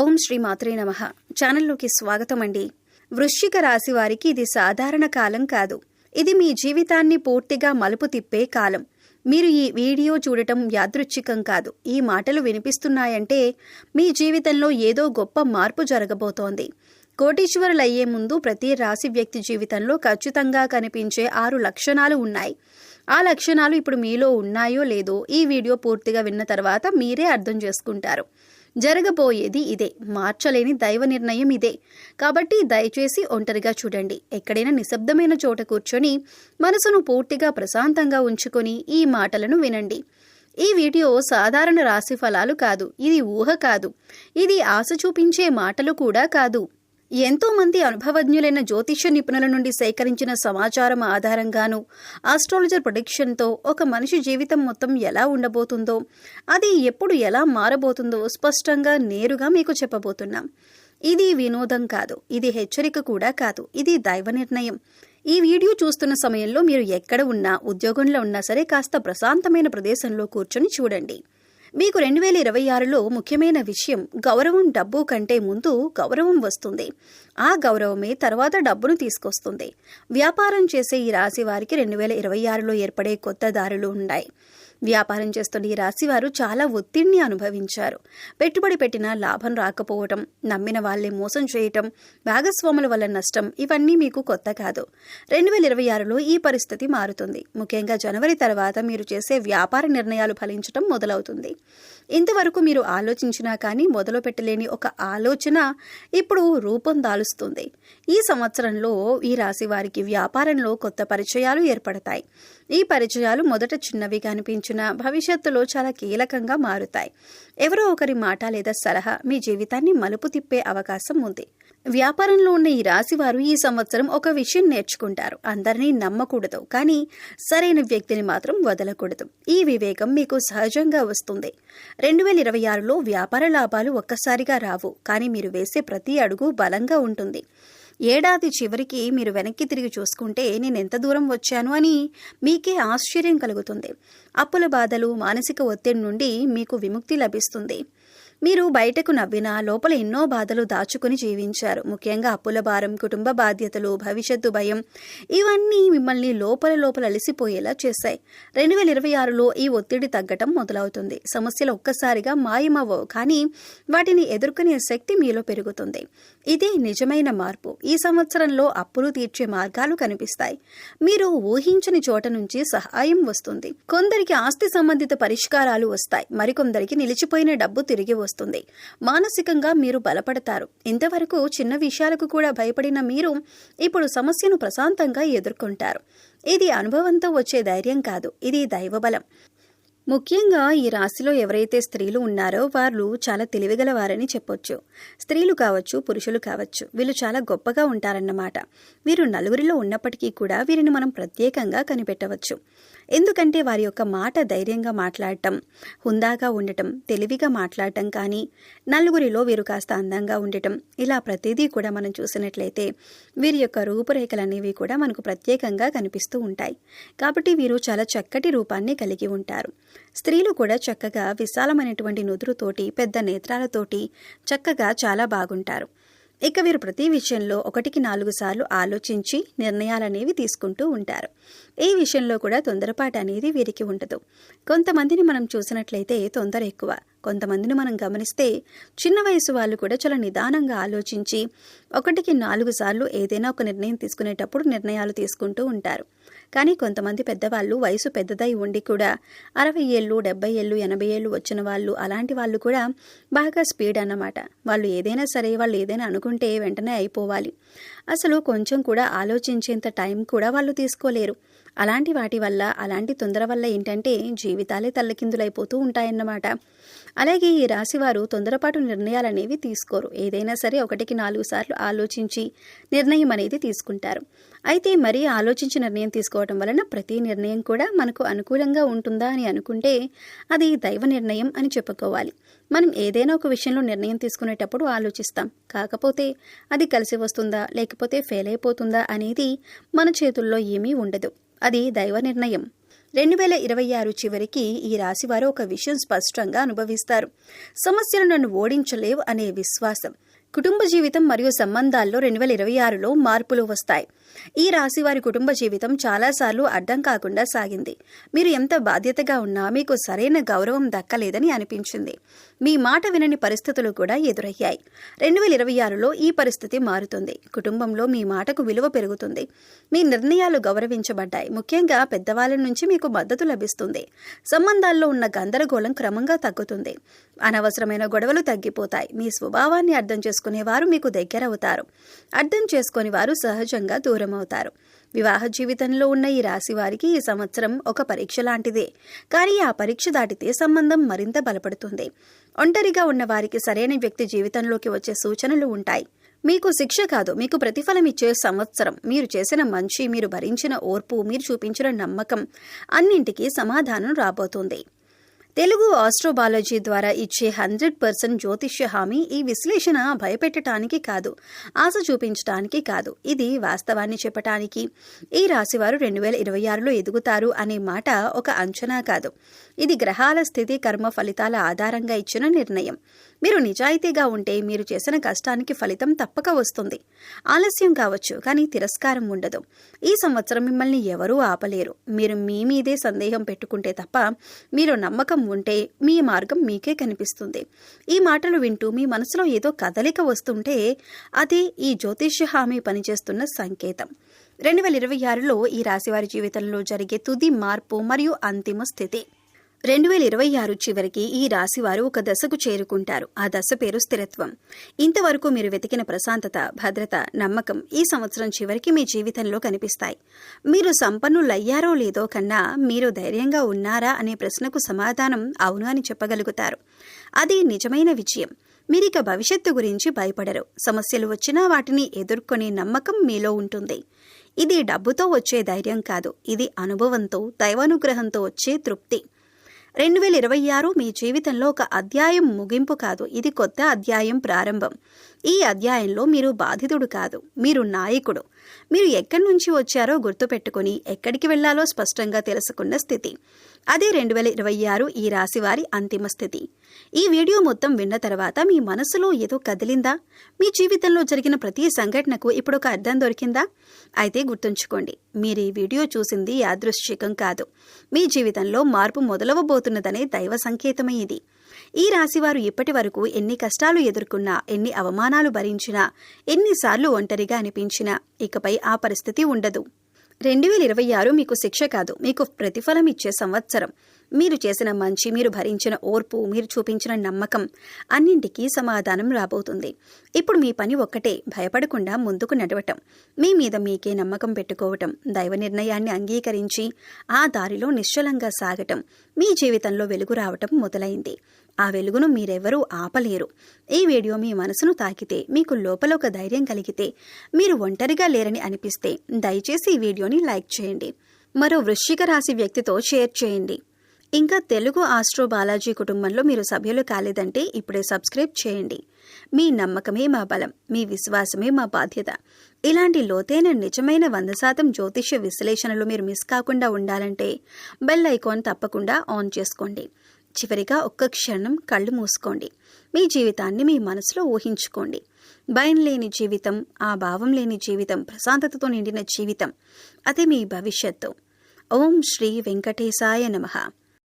ఓం శ్రీ మాత్రే నమః. ఛానల్లోకి స్వాగతం అండి. వృశ్చిక రాశి వారికి ఇది సాధారణ కాలం కాదు. ఇది మీ జీవితాన్ని పూర్తిగా మలుపు తిప్పే కాలం. మీరు ఈ వీడియో చూడటం యాదృచ్ఛికం కాదు. ఈ మాటలు వినిపిస్తున్నాయంటే మీ జీవితంలో ఏదో గొప్ప మార్పు జరగబోతోంది. కోటీశ్వరులయ్యే ముందు ప్రతి రాశి వ్యక్తి జీవితంలో ఖచ్చితంగా కనిపించే 6 లక్షణాలు ఉన్నాయి. ఆ లక్షణాలు ఇప్పుడు మీలో ఉన్నాయో లేదో ఈ వీడియో పూర్తిగా విన్న తర్వాత మీరే అర్థం చేసుకుంటారు. జరగబోయేది ఇదే. మార్చలేని దైవ నిర్ణయం ఇదే. కాబట్టి దయచేసి ఒంటరిగా చూడండి. ఎక్కడైనా నిశ్శబ్దమైన చోట కూర్చొని మనసును పూర్తిగా ప్రశాంతంగా ఉంచుకొని ఈ మాటలను వినండి. ఈ వీడియో సాధారణ రాశి ఫలాలు కాదు. ఇది ఊహ కాదు. ఇది ఆశ చూపించే మాటలు కూడా కాదు. ఎంతో మంది అనుభవజ్ఞులైన జ్యోతిష్య నిపుణుల నుండి సేకరించిన సమాచారం ఆధారంగాను ఆస్ట్రాలజర్ ప్రొడిక్షన్తో ఒక మనిషి జీవితం మొత్తం ఎలా ఉండబోతుందో, అది ఎప్పుడు ఎలా మారబోతుందో స్పష్టంగా నేరుగా మీకు చెప్పబోతున్నాం. ఇది వినోదం కాదు. ఇది హెచ్చరిక కూడా కాదు. ఇది దైవ నిర్ణయం. ఈ వీడియో చూస్తున్న సమయంలో మీరు ఎక్కడ ఉన్నా, ఉద్యోగంలో ఉన్నా సరే కాస్త ప్రశాంతమైన ప్రదేశంలో కూర్చొని చూడండి. మీకు 2026లో ముఖ్యమైన విషయం గౌరవం. డబ్బు కంటే ముందు గౌరవం వస్తుంది. ఆ గౌరవమే తర్వాత డబ్బును తీసుకొస్తుంది. వ్యాపారం చేసే ఈ రాశి వారికి 2026లో ఏర్పడే కొత్త దారులు ఉన్నాయి. వ్యాపారం చేస్తున్న ఈ రాశివారు చాలా ఒత్తిడిని అనుభవించారు. పెట్టుబడి పెట్టినా లాభం రాకపోవటం, నమ్మిన వాళ్లే మోసం చేయటం, భాగస్వాముల వల్ల నష్టం, ఇవన్నీ మీకు కొత్త కాదు. 2026లో ఈ పరిస్థితి మారుతుంది. ముఖ్యంగా జనవరి తర్వాత మీరు చేసే వ్యాపార నిర్ణయాలు ఫలించటం మొదలవుతుంది. ఇంతవరకు మీరు ఆలోచించినా కానీ మొదలు పెట్టలేని ఒక ఆలోచన ఇప్పుడు రూపం దాలుస్తుంది. ఈ సంవత్సరంలో ఈ రాశి వారికి వ్యాపారంలో కొత్త పరిచయాలు ఏర్పడతాయి. ఈ పరిచయాలు మొదట చిన్నవిగా అనిపించినా భవిష్యత్తులో చాలా కీలకంగా మారుతాయి. ఎవరో ఒకరి మాట లేదా సలహా మీ జీవితాన్ని మలుపు తిప్పే అవకాశం ఉంది. వ్యాపారంలో ఉన్న ఈ రాశి వారు ఈ సంవత్సరం ఒక విషయం నేర్చుకుంటారు. అందరినీ నమ్మకూడదు, కానీ సరైన వ్యక్తిని మాత్రం వదలకూడదు. ఈ వివేకం మీకు సహజంగా వస్తుంది. 2026లో వ్యాపార లాభాలు ఒక్కసారిగా రావు, కానీ మీరు వేసే ప్రతి అడుగు బలంగా ఉంటుంది. ఏడాది చివరికి మీరు వెనక్కి తిరిగి చూసుకుంటే నేనెంత దూరం వచ్చాను అని మీకే ఆశ్చర్యం కలుగుతుంది. అప్పుల బాధలు, మానసిక ఒత్తిడి నుండి మీకు విముక్తి లభిస్తుంది. మీరు బయటకు నవ్వినా లోపల ఎన్నో బాధలు దాచుకుని జీవించారు. ముఖ్యంగా అప్పుల భారం, కుటుంబ బాధ్యతలు, భవిష్యత్తు భయం, ఇవన్నీ మిమ్మల్ని లోపల అలసిపోయేలా చేశాయి. 2026లో ఈ ఒత్తిడి తగ్గటం మొదలవుతుంది. సమస్యలు ఒక్కసారిగా మాయమవ్వవు, కానీ వాటిని ఎదుర్కొనే శక్తి మీలో పెరుగుతుంది. ఇదే నిజమైన మార్పు. ఈ సంవత్సరంలో అప్పులు తీర్చే మార్గాలు కనిపిస్తాయి. మీరు ఊహించని చోట నుంచి సహాయం వస్తుంది. కొందరికి ఆస్తి సంబంధిత పరిష్కారాలు వస్తాయి. మరికొందరికి నిలిచిపోయిన డబ్బు తిరిగి వస్తుంది. మానసికంగా మీరు బలపడతారు. ఇంతవరకు చిన్న విషయాలకు కూడా భయపడిన మీరు ఇప్పుడు సమస్యను ప్రశాంతంగా ఎదుర్కొంటారు. ఇది అనుభవంతో వచ్చే ధైర్యం కాదు, ఇది దైవబలం. ముఖ్యంగా ఈ రాశిలో ఎవరైతే స్త్రీలు ఉన్నారో వాళ్ళు చాలా తెలివిగల వారని చెప్పొచ్చు. స్త్రీలు కావచ్చు, పురుషులు కావచ్చు, వీళ్ళు చాలా గొప్పగా ఉంటారన్నమాట. వీరు నలుగురిలో ఉన్నప్పటికీ కూడా వీరిని మనం ప్రత్యేకంగా కనిపెట్టవచ్చు. ఎందుకంటే వారి యొక్క మాట ధైర్యంగా మాట్లాడటం, హుందాగా ఉండటం, తెలివిగా మాట్లాడటం, కానీ నలుగురిలో వీరు కాస్త అందంగా ఉండటం, ఇలా ప్రతిదీ కూడా మనం చూసినట్లయితే వీరి యొక్క రూపురేఖలనేవి కూడా మనకు ప్రత్యేకంగా కనిపిస్తూ ఉంటాయి. కాబట్టి వీరు చాలా చక్కటి రూపాన్ని కలిగి ఉంటారు. స్త్రీలు కూడా చక్కగా విశాలమైనటువంటి నుదురుతోటి, పెద్ద నేత్రాలతోటి చక్కగా చాలా బాగుంటారు. ఇక వీరు ప్రతి విషయంలో 1-4 సార్లు ఆలోచించి నిర్ణయాలనేవి తీసుకుంటూ ఉంటారు. ఈ విషయంలో కూడా తొందరపాటు అనేది వీరికి ఉండదు. కొంతమందిని మనం చూసినట్లయితే తొందర ఎక్కువ. కొంతమందిని మనం గమనిస్తే చిన్న వయసు వాళ్ళు కూడా చాలా నిదానంగా ఆలోచించి 1-4 సార్లు ఏదైనా ఒక నిర్ణయం తీసుకునేటప్పుడు నిర్ణయాలు తీసుకుంటూ ఉంటారు. కానీ కొంతమంది పెద్దవాళ్ళు వయసు పెద్దదై ఉండి కూడా 60 ఏళ్ళు, 70 ఏళ్ళు, 80 ఏళ్ళు వచ్చిన వాళ్ళు, అలాంటి వాళ్ళు కూడా బాగా స్పీడ్ అన్నమాట. వాళ్ళు ఏదైనా సరే, వాళ్ళు ఏదైనా అనుకుంటే వెంటనే అయిపోవాలి. అసలు కొంచెం కూడా ఆలోచించేంత టైం కూడా వాళ్ళు తీసుకోలేరు. అలాంటి వాటి వల్ల, అలాంటి తొందర వల్ల ఏంటంటే జీవితాలే తల్లకిందులైపోతూ ఉంటాయన్నమాట. అలాగే ఈ రాశివారు తొందరపాటు నిర్ణయాలనేవి తీసుకోరు. ఏదైనా సరే 1-4 సార్లు ఆలోచించి నిర్ణయం అనేది తీసుకుంటారు. అయితే మరీ ఆలోచించి నిర్ణయం తీసుకోవడం వలన ప్రతి నిర్ణయం కూడా మనకు అనుకూలంగా ఉంటుందా అని అనుకుంటే అది దైవ నిర్ణయం అని చెప్పుకోవాలి. మనం ఏదైనా ఒక విషయంలో నిర్ణయం తీసుకునేటప్పుడు ఆలోచిస్తాం. కాకపోతే అది కలిసి వస్తుందా లేకపోతే ఫెయిల్ అయిపోతుందా అనేది మన చేతుల్లో ఏమీ ఉండదు. అది దైవ నిర్ణయం. 2026 చివరికి ఈ రాశివారు ఒక విషయం స్పష్టంగా అనుభవిస్తారు. సమస్యలు నన్ను ఓడించలేవు అనే విశ్వాసం. కుటుంబ జీవితం మరియు సంబంధాల్లో 2026లో మార్పులు వస్తాయి. ఈ రాశి వారి కుటుంబ జీవితం చాలాసార్లు అడ్డం కాకుండా సాగింది. మీరు ఎంత బాధ్యతగా ఉన్నా మీకు సరైన గౌరవం దక్కలేదని అనిపించింది. మీ మాట వినని పరిస్థితులు కూడా ఎదురయ్యాయి. 2026లో ఈ పరిస్థితి మారుతుంది. కుటుంబంలో మీ మాటకు విలువ పెరుగుతుంది. మీ నిర్ణయాలు గౌరవించబడ్డాయి. ముఖ్యంగా పెద్దవాళ్ళ నుంచి మీకు మద్దతు లభిస్తుంది. సంబంధాల్లో ఉన్న గందరగోళం క్రమంగా తగ్గుతుంది. అనవసరమైన గొడవలు తగ్గిపోతాయి. మీ స్వభావాన్ని అర్థం చేసుకునేవారు మీకు దగ్గరవుతారు. అర్థం చేసుకుని వారు సహజంగా దూరం అవుతారు. వివాహ జీవితంలో ఉన్న ఈ రాశి వారికి ఈ సంవత్సరం ఒక పరీక్ష లాంటిదే. కానీ ఆ పరీక్ష దాటితే సంబంధం మరింత బలపడుతుంది. ఒంటరిగా ఉన్న వారికి సరైన వ్యక్తి జీవితంలోకి వచ్చే సూచనలు ఉంటాయి. మీకు శిక్ష కాదు, మీకు ప్రతిఫలం ఇచ్చే సంవత్సరం. మీరు చేసిన మంచి, మీరు భరించిన ఓర్పు, మీరు చూపించిన నమ్మకం అన్నింటికీ సమాధానం రాబోతుంది. తెలుగు ఆస్ట్రోబాలజీ ద్వారా ఇచ్చే 100% జ్యోతిష్య హామీ ఈ విశ్లేషణ భయపెట్టడానికి కాదు, ఆశ చూపించడానికి కాదు. ఇది వాస్తవాన్ని చెప్పటానికి. ఈ రాశివారు 2026లో ఎదుగుతారు అనే మాట ఒక అంచనా కాదు. ఇది గ్రహాల స్థితి, కర్మ ఫలితాల ఆధారంగా ఇచ్చిన నిర్ణయం. మీరు నిజాయితీగా ఉంటే మీరు చేసిన కష్టానికి ఫలితం తప్పక వస్తుంది. ఆలస్యం కావచ్చు, కానీ తిరస్కారం ఉండదు. ఈ సంవత్సరం మిమ్మల్ని ఎవరూ ఆపలేరు. మీరు మీ మీదే సందేహం పెట్టుకుంటే తప్ప, మీరు నమ్మకం ఉంటే మీ మార్గం మీకే కనిపిస్తుంది. ఈ మాటలు వింటూ మీ మనసులో ఏదో కదలిక వస్తుంటే అది ఈ జ్యోతిష్య హామీ పనిచేస్తున్న సంకేతం. 2026లో ఈ రాశివారి జీవితంలో జరిగే తుది మార్పు మరియు అంతిమ స్థితి. 2026 చివరికి ఈ రాశివారు ఒక దశకు చేరుకుంటారు. ఆ దశ పేరు స్థిరత్వం. ఇంతవరకు మీరు వెతికిన ప్రశాంతత, భద్రత, నమ్మకం ఈ సంవత్సరం చివరికి మీ జీవితంలో కనిపిస్తాయి. మీరు సంపన్నులయ్యారో లేదో కన్నా మీరు ధైర్యంగా ఉన్నారా అనే ప్రశ్నకు సమాధానం అవును అని చెప్పగలుగుతారు. అది నిజమైన విజయం. మీరిక భవిష్యత్తు గురించి భయపడరు. సమస్యలు వచ్చినా వాటిని ఎదుర్కొనే నమ్మకం మీలో ఉంటుంది. ఇది డబ్బుతో వచ్చే ధైర్యం కాదు, ఇది అనుభవంతో, దైవానుగ్రహంతో వచ్చే తృప్తి. 2026 మీ జీవితంలో ఒక అధ్యాయం ముగింపు కాదు, ఇది కొత్త అధ్యాయం ప్రారంభం. ఈ అధ్యాయంలో మీరు బాధితుడు కాదు, మీరు నాయకుడు. మీరు ఎక్కడి నుంచి వచ్చారో గుర్తుపెట్టుకుని ఎక్కడికి వెళ్లాలో స్పష్టంగా తెలుసుకున్న స్థితి. అదే 2026 ఈ రాశివారి అంతిమ స్థితి. ఈ వీడియో మొత్తం విన్న తర్వాత మీ మనసులో ఏదో కదిలిందా? మీ జీవితంలో జరిగిన ప్రతి సంఘటనకు ఇప్పుడు ఒక అర్థం దొరికిందా? అయితే గుర్తుంచుకోండి, మీరు ఈ వీడియో చూసింది యాదృశ్చికం కాదు. మీ జీవితంలో మార్పు మొదలవబోతున్నదనే దైవ సంకేతమే ఇది. ఈ రాశివారు ఇప్పటి వరకు ఎన్ని కష్టాలు ఎదుర్కొన్నా, ఎన్ని అవమానాలు భరించినా, ఎన్నిసార్లు ఒంటరిగా అనిపించినా ఇకపై ఆ పరిస్థితి ఉండదు. 2026 మీకు శిక్ష కాదు, మీకు ప్రతిఫలం ఇచ్చే సంవత్సరం. మీరు చేసిన మంచి, మీరు భరించిన ఓర్పు, మీరు చూపించిన నమ్మకం అన్నింటికీ సమాధానం రాబోతుంది. ఇప్పుడు మీ పని ఒక్కటే, భయపడకుండా ముందుకు నడవటం, మీ మీద మీకే నమ్మకం పెట్టుకోవటం, దైవ నిర్ణయాన్ని అంగీకరించి ఆ దారిలో నిశ్చలంగా సాగటం. మీ జీవితంలో వెలుగు రావటం మొదలైంది. ఆ వెలుగును మీరెవరూ ఆపలేరు. ఈ వీడియో మీ మనసును తాకితే, మీకు లోపల ఒక ధైర్యం కలిగితే, మీరు ఒంటరిగా లేరని అనిపిస్తే దయచేసి ఈ వీడియోని లైక్ చేయండి. మరో వృశ్చిక రాశి వ్యక్తితో షేర్ చేయండి. ఇంకా తెలుగు ఆస్ట్రోబాలజీ కుటుంబంలో మీరు సభ్యులు కాలేదంటే ఇప్పుడే సబ్స్క్రైబ్ చేయండి. మీ నమ్మకమే మా బలం, మీ విశ్వాసమే మా బాధ్యత. ఇలాంటి లోతైన నిజమైన 100% జ్యోతిష్య విశ్లేషణలు మీరు మిస్ కాకుండా ఉండాలంటే బెల్ ఐకాన్ తప్పకుండా ఆన్ చేసుకోండి. చివరిగా ఒక్క క్షణం కళ్ళు మూసుకోండి. మీ జీవితాన్ని మీ మనసులో ఊహించుకోండి. భయం లేని జీవితం, ఆ భావం లేని జీవితం, ప్రశాంతతతో నిండిన జీవితం, అదే మీ భవిష్యత్తు. ఓం శ్రీ వెంకటేశాయ నమః.